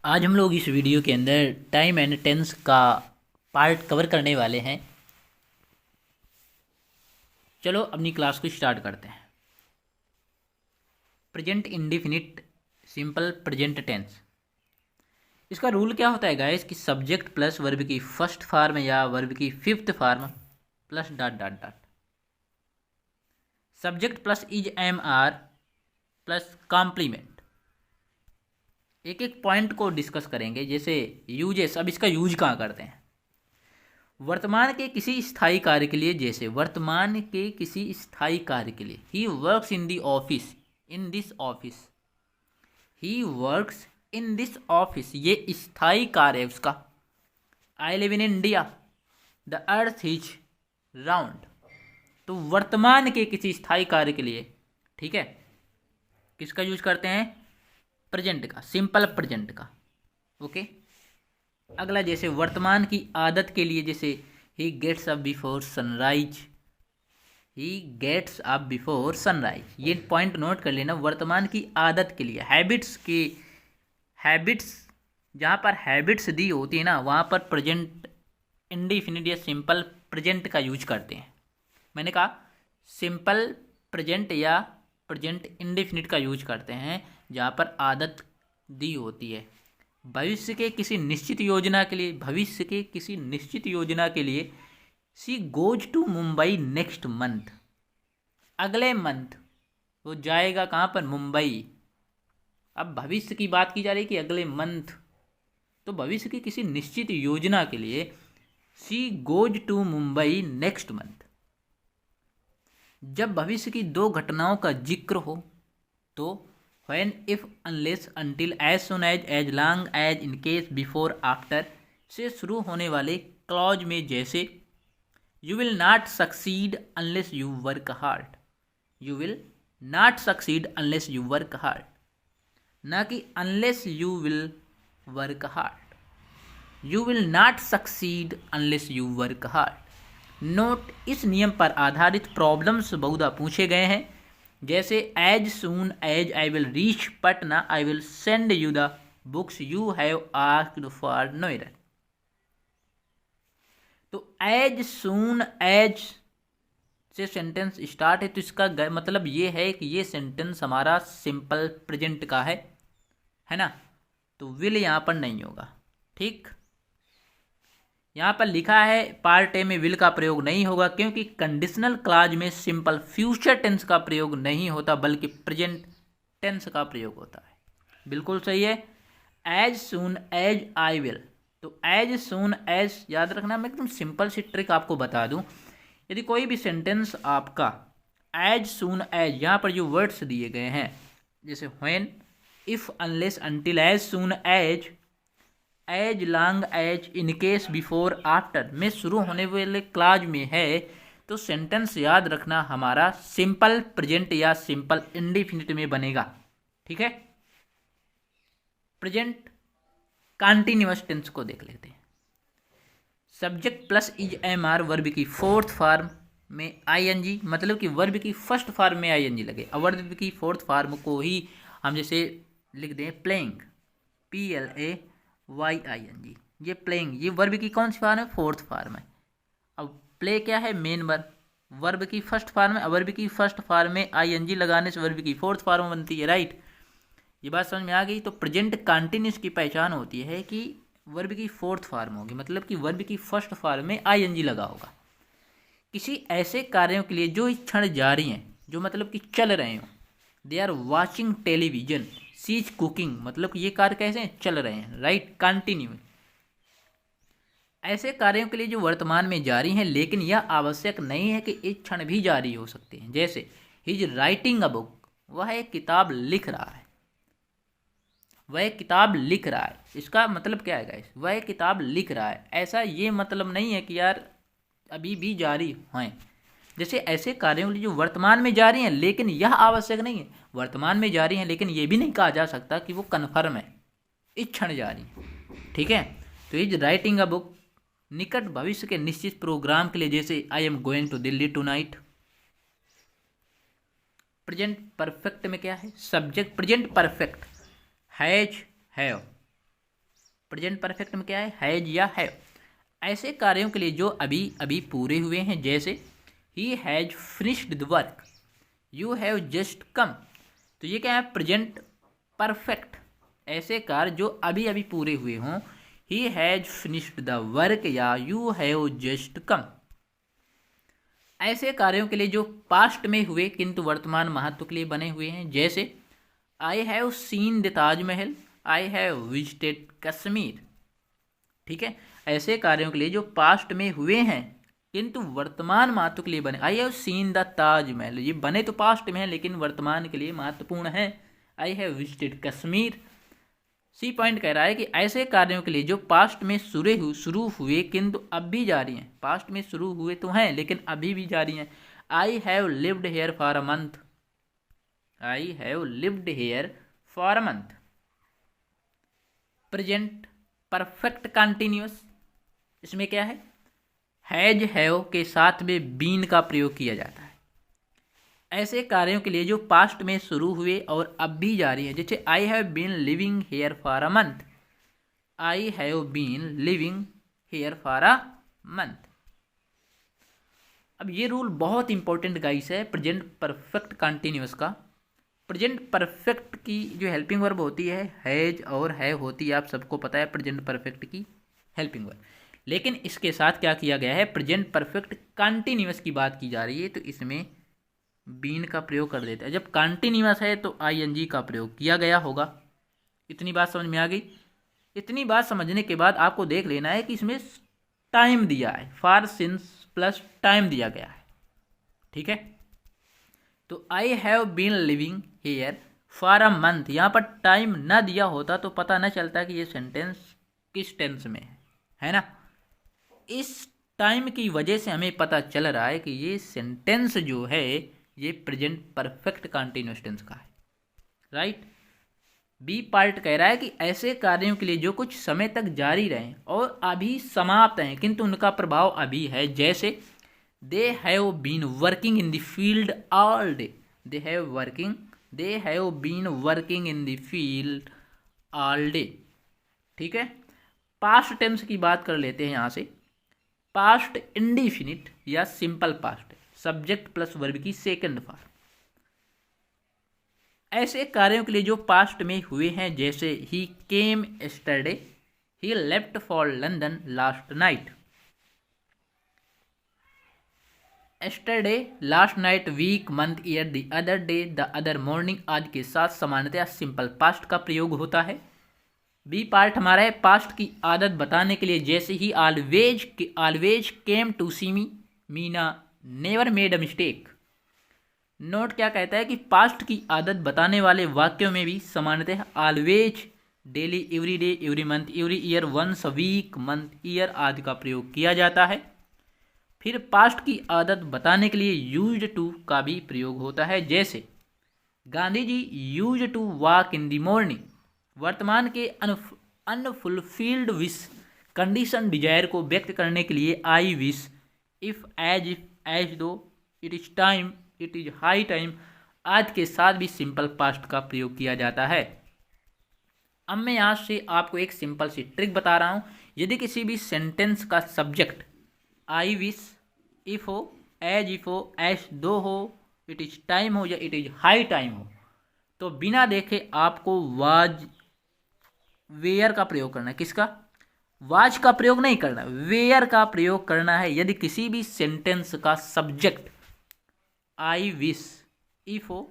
आज हम लोग इस वीडियो के अंदर टाइम एंड टेंस का पार्ट कवर करने वाले हैं। चलो अपनी क्लास को स्टार्ट करते हैं। Present indefinite simple present tense, इसका रूल क्या होता है गाइस कि सब्जेक्ट प्लस वर्ब की फर्स्ट फॉर्म या वर्ब की fifth form plus dot dot dot, subject plus is am are plus complement. एक एक पॉइंट को डिस्कस करेंगे। जैसे यूजेस, अब इसका यूज कहाँ करते हैं। वर्तमान के किसी स्थायी कार्य के लिए, जैसे वर्तमान के किसी स्थायी कार्य के लिए, he works in the office, in this office, he works in this office, ये स्थायी कार्य है उसका। I live in India, the earth is round. तो वर्तमान के किसी स्थायी कार्य के लिए, ठीक है, किसका यूज करते हैं, प्रेजेंट का, सिंपल प्रेजेंट का। ओके। अगला जैसे वर्तमान की आदत के लिए, जैसे he gets up before sunrise, he gets up before sunrise, ये पॉइंट नोट कर लेना। वर्तमान की आदत के लिए, हैबिट्स की, हैबिट्स, जहाँ पर हैबिट्स दी होती है ना, वहाँ पर प्रेजेंट इंडेफिनिट या सिंपल प्रेजेंट का यूज करते हैं। मैंने कहा सिंपल प्रेजेंट या प्रेजेंट इंडेफिनिट का यूज करते हैं जहाँ पर आदत दी होती है। भविष्य के किसी निश्चित योजना के लिए, भविष्य के किसी निश्चित योजना के लिए, she goes to Mumbai next month, अगले मंथ वो जाएगा कहाँ पर, मुंबई। अब भविष्य की बात की जा रही है कि अगले मंथ, तो भविष्य की किसी निश्चित योजना के लिए she goes to Mumbai next month. जब भविष्य की दो घटनाओं का जिक्र हो तो when, if, unless, until, as soon as long as, in case, before, after से शुरू होने वाले क्लॉज में, जैसे you will not succeed unless you work hard, you will not succeed unless you work hard, ना कि unless you will work hard, you will not succeed unless you work hard। Note, इस नियम पर आधारित problems बहुधा पूछे गए हैं। जैसे as soon as I will reach Patna I will send you the books you have asked for Noida. तो एज सून एज से सेंटेंस स्टार्ट है, तो इसका मतलब ये है कि ये सेंटेंस हमारा सिंपल प्रेजेंट का है ना। तो विल यहाँ पर नहीं होगा। ठीक, यहाँ पर लिखा है पार्ट ए में विल का प्रयोग नहीं होगा, क्योंकि कंडीशनल क्लॉज में सिंपल फ्यूचर टेंस का प्रयोग नहीं होता, बल्कि प्रेजेंट टेंस का प्रयोग होता है। बिल्कुल सही है। As soon as I will, तो एज सून एज याद रखना। मैं एकदम सिंपल सी ट्रिक आपको बता दूं। यदि कोई भी सेंटेंस आपका एज सून एज, यहाँ पर जो वर्ड्स दिए गए हैं, जैसे when, if, unless, until, as soon as, as long as, in case, before, after में शुरू होने वाले क्लॉज में है, तो सेंटेंस याद रखना हमारा सिंपल प्रेजेंट या सिंपल इंडेफिनिट में बनेगा। ठीक है। प्रेजेंट कंटीन्यूअस टेंस को देख लेते हैं। Subject plus is am are, verb की फोर्थ फॉर्म में आईएनजी, मतलब कि वर्ब की फर्स्ट फॉर्म में आईएनजी लगे। अब वर्ब की फोर्थ फॉर्म को ही हम जैसे लिख दें प्लेइंग, PLAYING, ये प्लेइंग, ये वर्ब की कौन सी फॉर्म है, फोर्थ फॉर्म है। अब प्ले क्या है, मेन वर्ब, वर्ब की फर्स्ट फॉर्म है। वर्ब की फर्स्ट फॉर्म में आईएनजी लगाने से वर्ब की फोर्थ फॉर्म बनती है। राइट, ये बात समझ में आ गई। तो प्रेजेंट कंटिन्यूस की पहचान होती है कि वर्ब की फोर्थ फॉर्म होगी, मतलब कि वर्ब की फर्स्ट फॉर्म में आईएनजी लगा होगा। किसी ऐसे कार्यों के लिए जो इस क्षण जारी हैं, जो मतलब कि चल रहे हो। They are watching television, she is cooking, मतलब कि ये कार्य कैसे हैं, चल रहे हैं। Right, continue. ऐसे कार्यों के लिए जो वर्तमान में जारी हैं, लेकिन यह आवश्यक नहीं है कि इस क्षण भी जारी हो सकते हैं। जैसे he is writing a book, वह एक किताब लिख रहा है, वह एक किताब लिख रहा है। इसका मतलब क्या है गाइस, वह एक किताब लिख रहा है। ऐसा ये मतलब नहीं है कि यार अभी भी जारी हैं। जैसे ऐसे कार्यों के लिए जो वर्तमान में जारी हैं, लेकिन यह आवश्यक नहीं है, वर्तमान में जारी हैं, लेकिन ये भी नहीं कहा जा सकता कि वो कन्फर्म है, इस क्षण जारी। ठीक है। तो इज राइटिंग अ बुक, निकट भविष्य के निश्चित प्रोग्राम के लिए, जैसे I am going to Delhi tonight. Present perfect में क्या है, subject present perfect, has, have, present perfect में क्या है, हैज या हैव। ऐसे कार्यों के लिए जो अभी अभी पूरे हुए हैं, जैसे he has finished the work, you have just come, तो ये क्या है, प्रेजेंट परफेक्ट। ऐसे कार्य जो अभी अभी पूरे हुए हों, he has finished the work या यू हैव जस्ट कम। ऐसे कार्यों के लिए जो पास्ट में हुए किंतु वर्तमान महत्व के लिए बने हुए हैं, जैसे I have seen the Taj Mahal, I have visited Kashmir. ठीक है, ऐसे कार्यों के लिए जो पास्ट में हुए हैं किंतु वर्तमान महत्व के लिए बने, I have seen the Taj Mahal, ये बने तो पास्ट में है लेकिन वर्तमान के लिए महत्वपूर्ण है। I have visited Kashmir. C point कह रहा है कि ऐसे कार्यों के लिए जो पास्ट में शुरू हुए किंतु अब भी जारी हैं, पास्ट में शुरू हुए तो हैं लेकिन अभी भी जारी हैं। I have lived hair for a month, I have lived hair for a month. Present perfect continuous, इसमें क्या है, हैज हैव के साथ में बीन का प्रयोग किया जाता है। ऐसे कार्यों के लिए जो पास्ट में शुरू हुए और अब भी जारी है, जैसे I have been living here for a month, I have been living here for a month. अब ये रूल बहुत इंपॉर्टेंट गाइस है प्रेजेंट परफेक्ट कंटिन्यूअस का। प्रेजेंट परफेक्ट की जो हेल्पिंग वर्ब होती है हैज और हैव होती है, आप सबको पता है प्रेजेंट परफेक्ट की हेल्पिंग वर्ब। लेकिन इसके साथ क्या किया गया है, प्रेजेंट परफेक्ट कंटिन्यूअस की बात की जा रही है तो इसमें बीन का प्रयोग कर देते हैं। जब कंटिन्यूअस है तो आईएनजी का प्रयोग किया गया होगा। इतनी बात समझ में आ गई। इतनी बात समझने के बाद आपको देख लेना है कि इसमें टाइम दिया है, फॉर सिंस प्लस टाइम दिया गया है। ठीक है, तो I have been living here for a month, यहाँ पर टाइम ना दिया होता तो पता न चलता कि ये सेंटेंस किस टेंस में है ना। इस टाइम की वजह से हमें पता चल रहा है कि ये सेंटेंस जो है ये प्रेजेंट परफेक्ट कंटिन्यूअस टेंस का है। राइट। बी पार्ट कह रहा है कि ऐसे कार्यों के लिए जो कुछ समय तक जारी रहें और अभी समाप्त हैं किंतु उनका प्रभाव अभी है, जैसे they have been working in the field all day, they have been working in the field all day. ठीक है, पास्ट टेंस की बात कर लेते हैं। यहाँ से पास्ट इंडिफिनिट या simple past, subject plus verb की सेकंड फॉर्म। ऐसे कार्यों के लिए जो पास्ट में हुए हैं, जैसे ही came yesterday, he left for London last night. Yesterday, last night, week, month, year, the other day, the other morning आदि के साथ सामान्यतः सिंपल पास्ट का प्रयोग होता है। बी पार्ट हमारा है पास्ट की आदत बताने के लिए, जैसे he always came to see me, Meena never made a mistake. Note क्या कहता है कि पास्ट की आदत बताने वाले वाक्यों में भी सामान्यतः always, daily, every day, every month, every year, once a week, month, year आदि का प्रयोग किया जाता है। फिर पास्ट की आदत बताने के लिए यूज्ड टू का भी प्रयोग होता है, जैसे Gandhi ji used to walk in the morning. वर्तमान के अनफुलफिल्ड विश, कंडीशन, डिजायर को व्यक्त करने के लिए आई विश, इफ, एज दो, it is time, it is high time आज के साथ भी सिंपल पास्ट का प्रयोग किया जाता है। अब मैं यहाँ से आपको एक सिंपल सी ट्रिक बता रहा हूँ। यदि किसी भी सेंटेंस का सब्जेक्ट आई विश, इफ हो, एज इफ हो, एज दो हो, इट इज टाइम हो या इट इज हाई टाइम हो, तो बिना देखे आपको वाज, वेयर का प्रयोग करना है। किसका? वाज का प्रयोग नहीं करना, वेयर का प्रयोग करना है। यदि किसी भी सेंटेंस का सब्जेक्ट आई विश, इफ हो,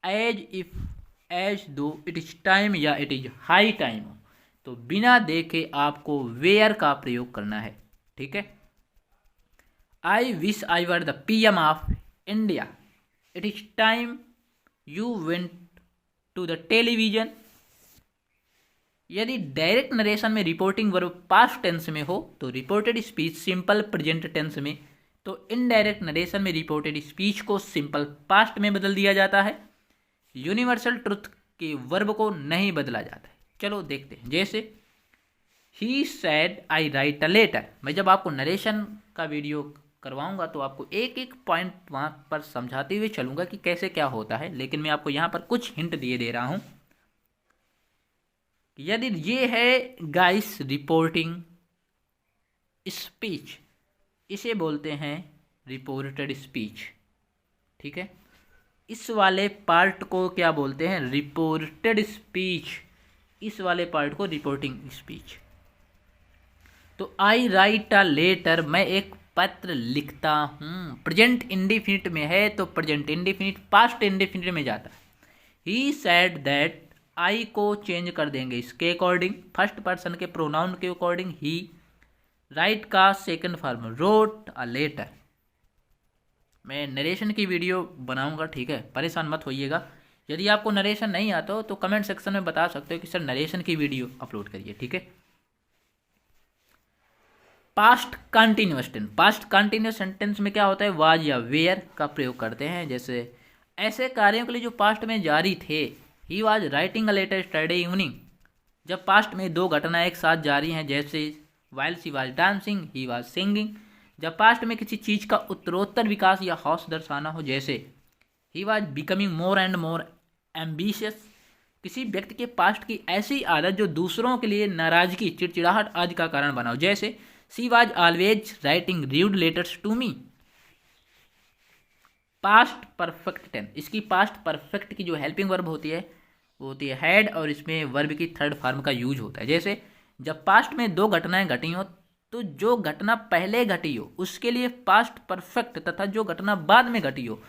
एज इफ, एज दो, इट इज टाइम या इट इज हाई टाइम हो, तो बिना देखे आपको वेयर का प्रयोग करना है। ठीक है, I wish I were the PM of India, it is time you went to the television. यदि डायरेक्ट नरेशन में रिपोर्टिंग वर्ब पास्ट टेंस में हो तो reported speech simple present tense में, तो इनडायरेक्ट नरेशन में रिपोर्टेड स्पीच को simple past में बदल दिया जाता है। यूनिवर्सल ट्रुथ के वर्ब को नहीं बदला जाता है। चलो देखते हैं, जैसे he said I write a letter. मैं जब आपको नरेशन का वीडियो करवाऊंगा तो आपको एक एक पॉइंट वहां पर समझाते हुए चलूंगा कि कैसे क्या होता है, लेकिन मैं आपको यहाँ पर कुछ हिंट दिए दे रहा हूँ यदि ये है गाइस रिपोर्टिंग स्पीच, इसे बोलते हैं रिपोर्टेड स्पीच। ठीक है, इस वाले पार्ट को क्या बोलते हैं? Reported speech. इस वाले पार्ट को रिपोर्टिंग स्पीच। तो आई राइट अ लेटर, मैं एक पत्र लिखता हूँ। प्रेजेंट इंडेफिनिट में है तो प्रेजेंट इंडेफिनिट पास्ट इंडेफिनिट में जाता है। ही सेड दैट, आई को चेंज कर देंगे इसके अकॉर्डिंग, फर्स्ट पर्सन के प्रोनाउन के अकॉर्डिंग। ही राइट का second form wrote a letter. मैं नरेशन की वीडियो बनाऊंगा, ठीक है, परेशान मत होइएगा। यदि आपको नरेशन नहीं आता हो तो कमेंट सेक्शन में बता सकते हो कि सर नरेशन की वीडियो अपलोड करिए। ठीक है। Past continuous tense, past continuous sentence में क्या होता है? वाज या वेयर का प्रयोग करते हैं। जैसे ऐसे कार्यों के लिए जो पास्ट में जारी थे। He was writing a letter yesterday evening, जब पास्ट में दो घटनाएं एक साथ जारी हैं। जैसे while she was dancing, he was singing, जब पास्ट में किसी चीज़ का उत्तरोत्तर विकास या हौस दर्शाना हो। जैसे he was becoming more and more ambitious, किसी व्यक्ति के पास्ट की ऐसी आदत जो दूसरों के लिए नाराजगी, चिड़चिड़ाहट आदि का कारण बना हो। जैसे she was always writing rude letters to me. Past perfect tense, इसकी पास्ट परफेक्ट की जो हेल्पिंग वर्ब होती है वो होती है हैड, और इसमें वर्ब की थर्ड फॉर्म का यूज होता है। जैसे जब पास्ट में दो घटनाएं घटी हो तो जो घटना पहले घटी हो उसके लिए पास्ट परफेक्ट, तथा जो घटना बाद में घटी हो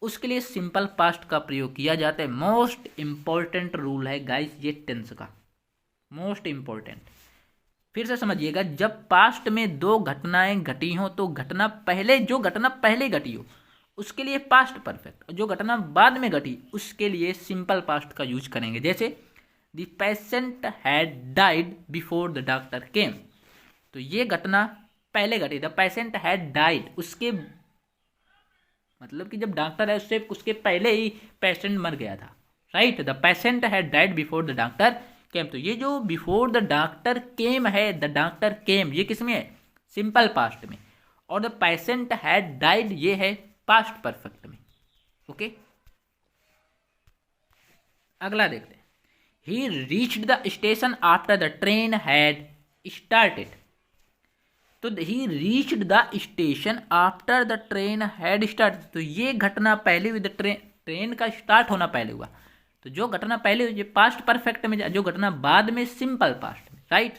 उसके लिए सिंपल पास्ट का प्रयोग किया जाता है। मोस्ट इंपॉर्टेंट रूल है गाइस ये टेंस का, मोस्ट इंपॉर्टेंट। फिर से समझिएगा, जब पास्ट में दो घटनाएं घटी हो तो घटना पहले, जो घटना पहले घटी हो उसके लिए पास्ट परफेक्ट, जो घटना बाद में घटी उसके लिए सिंपल पास्ट का यूज करेंगे। जैसे the patient had died before the doctor केम, तो ये घटना पहले घटी। द पेशेंट हैड डाइड, उसके मतलब कि जब डॉक्टर है उससे उसके पहले ही पेशेंट मर गया था, right. The patient had died before the doctor केम, तो ये जो बिफोर द डॉक्टर केम है, द डॉक्टर केम, ये किस में है? सिंपल पास्ट में। और द पेशेंट हैड डाइड ये है पास्ट परफेक्ट में। ओके, अगला देखते हैं। He reached the station after the train had started, तो he reached the station after the train had start, तो ये घटना पहले हुई, द ट्रेन का स्टार्ट होना पहले हुआ। तो जो घटना पहले हुई पास्ट परफेक्ट में, जो घटना बाद में सिंपल पास्ट में, राइट।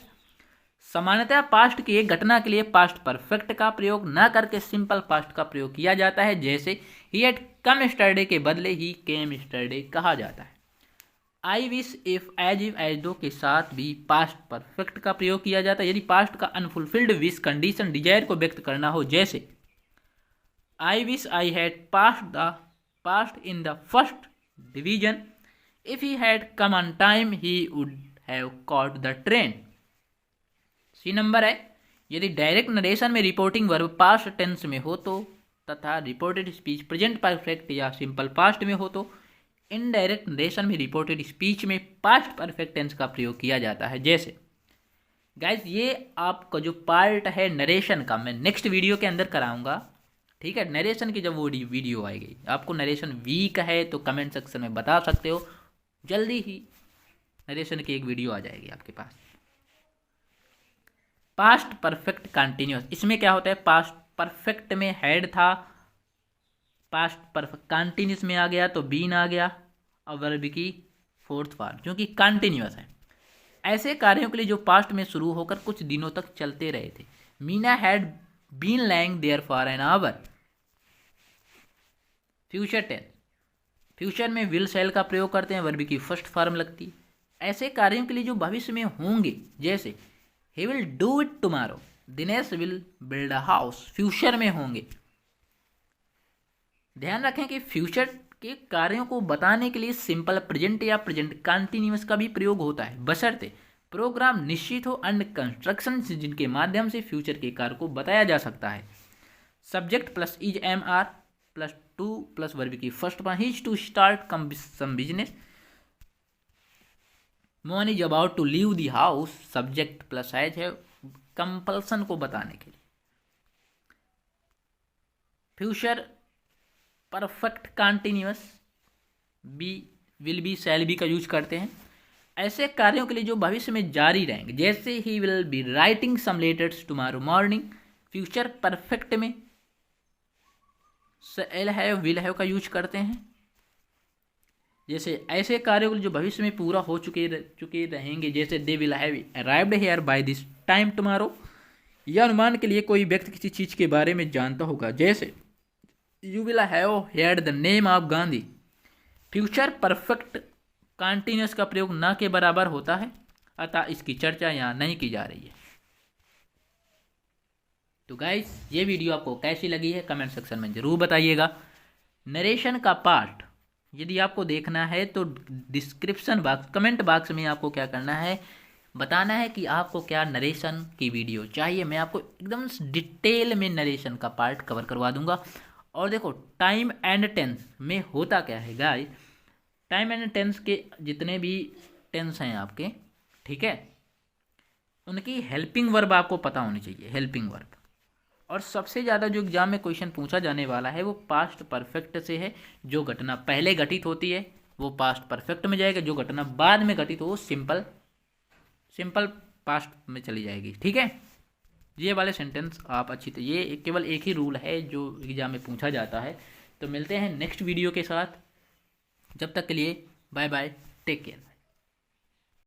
सामान्यतः पास्ट की एक घटना के लिए पास्ट परफेक्ट का प्रयोग न करके सिंपल पास्ट का प्रयोग किया जाता है। जैसे ही हैड कम स्टरडे के बदले ही केम स्टरडे कहा जाता है। I wish, if, as if, as though के साथ भी पास्ट परफेक्ट का प्रयोग किया जाता है यदि पास्ट का अनफुलफिल्ड विश, कंडीशन, डिजायर को व्यक्त करना हो। जैसे I wish I had passed in the first division, if he had come on time he would have caught the train. C number है, यदि डायरेक्ट नरेशन में रिपोर्टिंग वर्ब पास्ट टेंस में हो तो, तथा रिपोर्टेड स्पीच प्रेजेंट परफेक्ट या simple past में हो तो, इनडायरेक्ट नरेशन में रिपोर्टेड स्पीच में पास्ट परफेक्ट टेंस का प्रयोग किया जाता है। जैसे गाइस ये आपका जो पार्ट है नरेशन का मैं नेक्स्ट वीडियो के अंदर कराऊंगा, ठीक है। नरेशन की जब वो वीडियो आएगी, आपको नरेशन वीक है तो कमेंट सेक्शन में बता सकते हो, जल्दी ही नरेशन की एक वीडियो आ जाएगी आपके पास। पास्ट परफेक्ट कंटिन्यूअस, इसमें क्या होता है? पास्ट परफेक्ट में हैड था, पास्ट परफेक्ट कंटिन्यूस में आ गया तो बीन आ गया, और वर्ब की फोर्थ फॉर्म जो कि कंटिन्यूअस है। ऐसे कार्यों के लिए जो पास्ट में शुरू होकर कुछ दिनों तक चलते रहे थे। Meena had been lying there for an hour. Future tense, future में विल शैल का प्रयोग करते हैं, वर्ब की फर्स्ट फॉर्म लगती है। ऐसे कार्यों के लिए जो भविष्य में होंगे, जैसे he will do it tomorrow, Dinesh will build a house, future में होंगे। ध्यान रखें कि फ्यूचर के कार्यों को बताने के लिए सिंपल प्रेजेंट या प्रेजेंट कंटिन्यूअस का भी प्रयोग होता है, बशर्ते प्रोग्राम निश्चित हो, अन्य कंस्ट्रक्शन जिनके माध्यम से फ्यूचर के कार्य को बताया जा सकता है। Subject plus is am are plus to plus verb की first form, he is to start some business, Mohan is about to leave the house, subject plus has है कंपल्सन को बताने के लिए। Future perfect continuous be, will be, shall be का use करते हैं। ऐसे कार्यों के लिए जो भविष्य में जारी रहेंगे, जैसे he will be writing some letters tomorrow morning, future perfect में एल हैव विल हैव का यूज करते हैं। जैसे ऐसे कार्यों के लिए जो भविष्य में पूरा हो चुके रहेंगे, जैसे they will have arrived here by this time tomorrow. यह अनुमान के लिए कोई व्यक्ति किसी चीज के बारे में जानता होगा, जैसे you will have heard the name of Gandhi. Future perfect continuous का प्रयोग न के बराबर होता है, अतः इसकी चर्चा यहाँ नहीं की जा रही है। तो गाइस, ये वीडियो आपको कैसी लगी है कमेंट सेक्शन में ज़रूर बताइएगा। नरेशन का पार्ट यदि आपको देखना है तो डिस्क्रिप्शन बॉक्स, कमेंट बॉक्स में आपको क्या करना है, बताना है कि आपको क्या नरेशन की वीडियो चाहिए। मैं आपको एकदम डिटेल में नरेशन का पार्ट कवर करवा दूंगा। और देखो, टाइम एंड टेंस में होता क्या है गाइस, टाइम एंड टेंस के जितने भी टेंस हैं आपके, ठीक है, उनकी हेल्पिंग वर्ब आपको पता होनी चाहिए, हेल्पिंग वर्ब। और सबसे ज़्यादा जो एग्जाम में क्वेश्चन पूछा जाने वाला है वो पास्ट परफेक्ट से है। जो घटना पहले घटित होती है वो पास्ट परफेक्ट में जाएगा, जो घटना बाद में घटित हो वो सिंपल पास्ट में चली जाएगी, ठीक है। ये वाले सेंटेंस आप अच्छी तो, ये केवल एक ही रूल है जो एग्जाम में पूछा जाता है। तो मिलते हैं नेक्स्ट वीडियो के साथ, जब तक के लिए बाय बाय, टेक केयर।